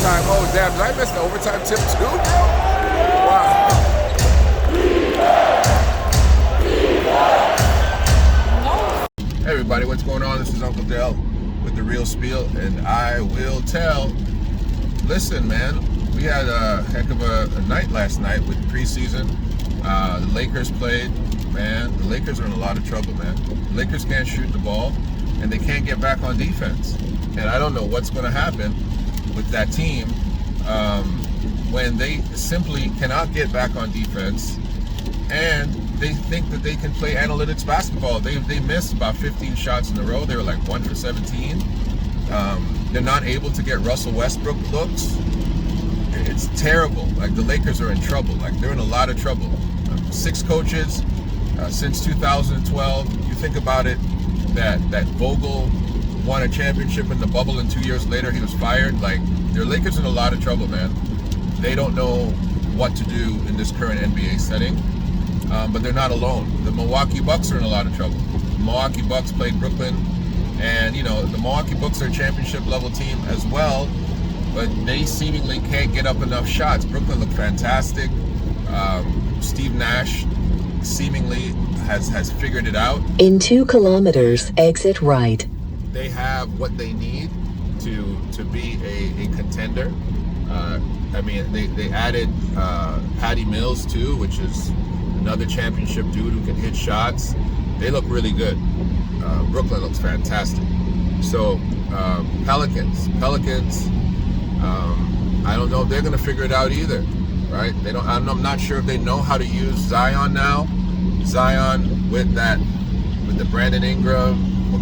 overtime. Oh, damn, did I miss the overtime tip too? Wow. Hey everybody, what's going on? This is Uncle Dell with The Real Spiel, and I will tell. Listen, man, we had a heck of a night last night with preseason. The Lakers played. Man, the Lakers are in a lot of trouble, man. The Lakers can't shoot the ball, and they can't get back on defense. And I don't know what's going to happen with that team when they simply cannot get back on defense, and they think that they can play analytics basketball. They missed about 15 shots in a row. They were like 1 for 17. They're not able to get Russell Westbrook looks. It's terrible. Like, the Lakers are in trouble. Like, they're in a lot of trouble. 6 coaches since 2012. You think about it, that Vogel won a championship in the bubble, and 2 years later he was fired. Like, the Lakers are in a lot of trouble, man. They don't know what to do in this current NBA setting, but they're not alone. The Milwaukee Bucks are in a lot of trouble. The Milwaukee Bucks played Brooklyn, and the Milwaukee Bucks are a championship level team as well, but they seemingly can't get up enough shots. Brooklyn looked fantastic. Steve Nash seemingly has figured it out. In 2 kilometers, exit right. They have what they need to be a contender. I mean, they added Patty Mills too, which is another championship dude who can hit shots. They look really good. Brooklyn looks fantastic. So Pelicans. I don't know if they're going to figure it out either, right? I'm not sure if they know how to use Zion now. Zion with the Brandon Ingram,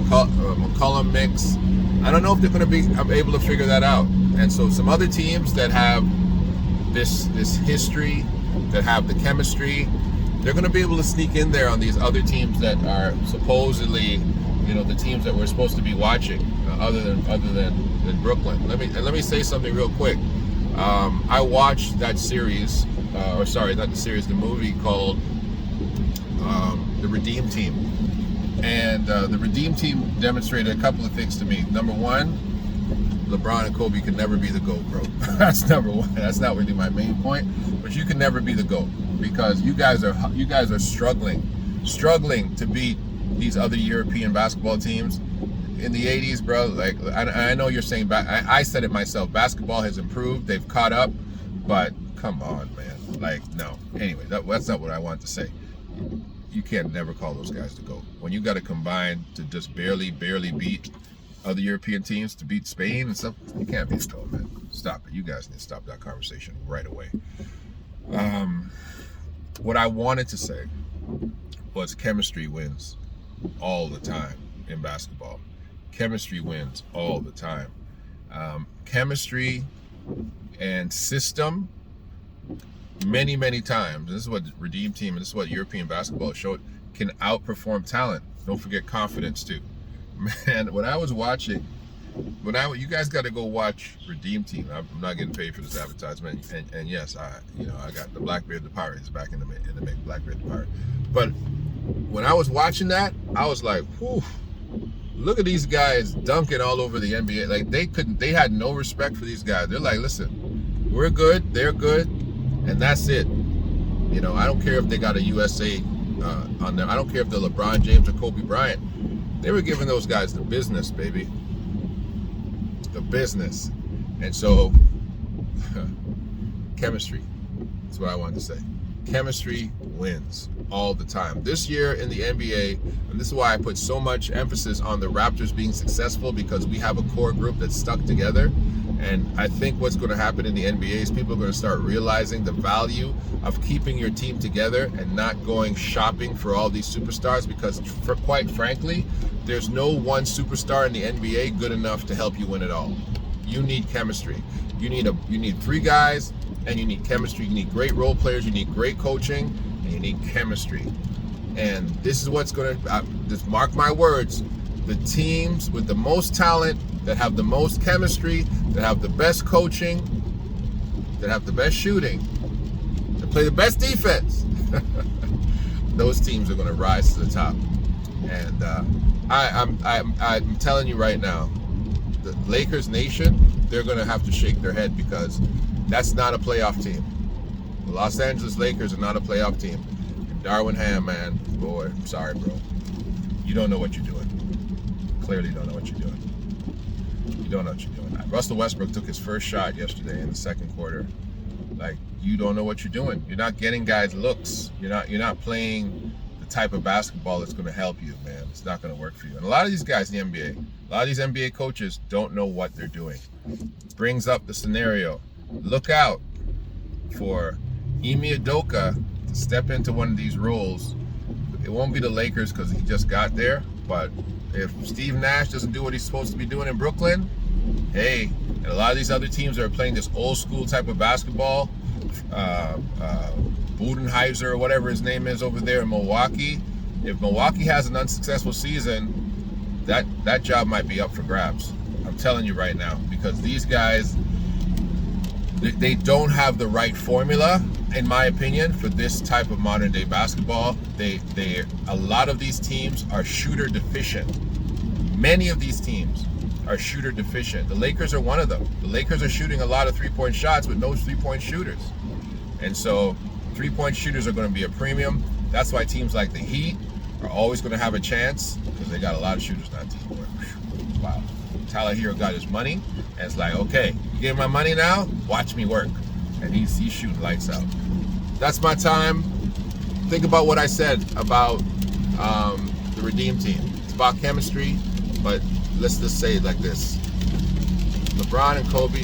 McCollum mix. I don't know if they're going to be able to figure that out. And so some other teams that have this history, that have the chemistry, they're going to be able to sneak in there on these other teams that are supposedly, the teams that we're supposed to be watching, other than Brooklyn. Let me say something real quick. I watched that series, the movie called The Redeem Team. And the Redeem Team demonstrated a couple of things to me. Number one, LeBron and Kobe can never be the GOAT, bro. That's number one. That's not really my main point, but you can never be the GOAT because you guys are struggling to beat these other European basketball teams. In the 80s, bro, like, I know you're saying, I said it myself, basketball has improved, they've caught up, but come on, man. Like, no. Anyway, that's not what I want to say. You can't never call those guys the GOAT. When you got to combine to just barely beat other European teams, to beat Spain and stuff, you can't be the GOAT, man. Stop it. You guys need to stop that conversation right away. What I wanted to say was chemistry wins all the time in basketball. Chemistry wins all the time. Chemistry and system, many times, this is what Redeem Team and this is what European basketball showed, can outperform talent. Don't forget confidence too. Man, when I was watching, you guys got to go watch Redeem Team. I'm not getting paid for this advertisement, and yes, I got the Blackbeard the Pirate is back in the mix, Blackbeard the Pirate. But when I was watching that, I was like, whew. Look at these guys dunking all over the NBA. Like, they had no respect for these guys. They're like, listen, we're good, they're good, and that's it. I don't care if they got a USA on them. I don't care if they're LeBron James or Kobe Bryant. They were giving those guys the business, baby. The business. And so, chemistry. That's what I wanted to say. Chemistry wins all the time. This year in the NBA, and this is why I put so much emphasis on the Raptors being successful, because we have a core group that's stuck together. And I think what's going to happen in the NBA is people are going to start realizing the value of keeping your team together and not going shopping for all these superstars, because quite frankly, there's no one superstar in the NBA good enough to help you win it all. You need chemistry. You need 3 guys, and you need chemistry. You need great role players. You need great coaching, and you need chemistry. And this is what's going to, just mark my words, the teams with the most talent, that have the most chemistry, that have the best coaching, that have the best shooting, that play the best defense, those teams are going to rise to the top. And I'm telling you right now, the Lakers Nation, they're going to have to shake their head, because that's not a playoff team. The Los Angeles Lakers are not a playoff team. And Darwin Ham, man, boy, I'm sorry, bro. You don't know what you're doing. Clearly don't know what you're doing. You don't know what you're doing. Russell Westbrook took his first shot yesterday in the second quarter. Like, you don't know what you're doing. You're not getting guys looks. You're not playing the type of basketball that's going to help you, man. It's not going to work for you. And a lot of these guys in the NBA, a lot of these NBA coaches don't know what they're doing. Brings up the scenario. Look out for Ime Udoka to step into one of these roles. It won't be the Lakers because he just got there, but if Steve Nash doesn't do what he's supposed to be doing in Brooklyn, hey, and a lot of these other teams are playing this old school type of basketball, Budenholzer or whatever his name is over there in Milwaukee. If Milwaukee has an unsuccessful season, that job might be up for grabs. I'm telling you right now, because these guys, they don't have the right formula, in my opinion, for this type of modern day basketball. A lot of these teams are shooter deficient. Many of these teams are shooter deficient. The Lakers are one of them. The Lakers are shooting a lot of three-point shots with no three-point shooters. And so three-point shooters are going to be a premium. That's why teams like the Heat are always going to have a chance, because they got a lot of shooters on that team. Wow. Tyler Hero got his money, and it's like, okay, you gave my money now? Watch me work. And he's shooting lights out. That's my time. Think about what I said about the Redeem team. It's about chemistry, but let's just say it like this. LeBron and Kobe,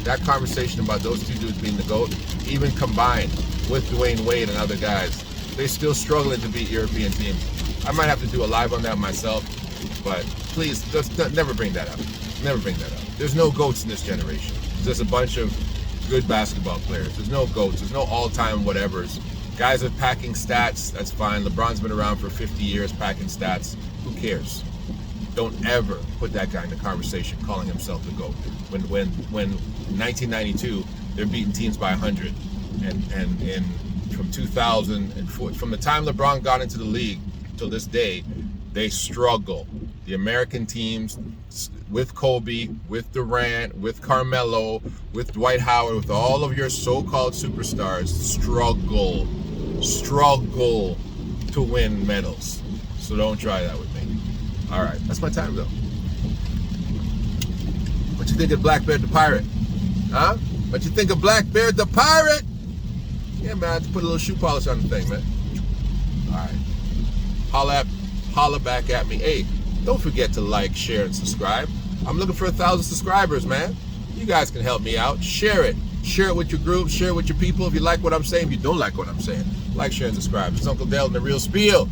that conversation about those two dudes being the GOAT, even combined with Dwayne Wade and other guys, they're still struggling to beat European teams. I might have to do a live on that myself, but please, just never bring that up. Never bring that up. There's no GOATs in this generation. There's just a bunch of good basketball players. There's no GOATs. There's no all-time whatevers. Guys are packing stats. That's fine. LeBron's been around for 50 years packing stats. Who cares? Don't ever put that guy in the conversation calling himself the GOAT. When in 1992, they're beating teams by 100. And from 2004, from the time LeBron got into the league till this day, they struggle. The American teams, with Kobe, with Durant, with Carmelo, with Dwight Howard, with all of your so-called superstars, struggle to win medals. So don't try that with me. All right, that's my time though. What you think of Blackbeard the Pirate? Huh? What you think of Blackbeard the Pirate? Yeah, man, I had to put a little shoe polish on the thing, man. All right. Holla back at me. Hey, don't forget to like, share, and subscribe. I'm looking for 1,000 subscribers, man. You guys can help me out. Share it. Share it with your group. Share it with your people. If you like what I'm saying, if you don't like what I'm saying, like, share, and subscribe. It's Uncle Dale and the Real Spiel.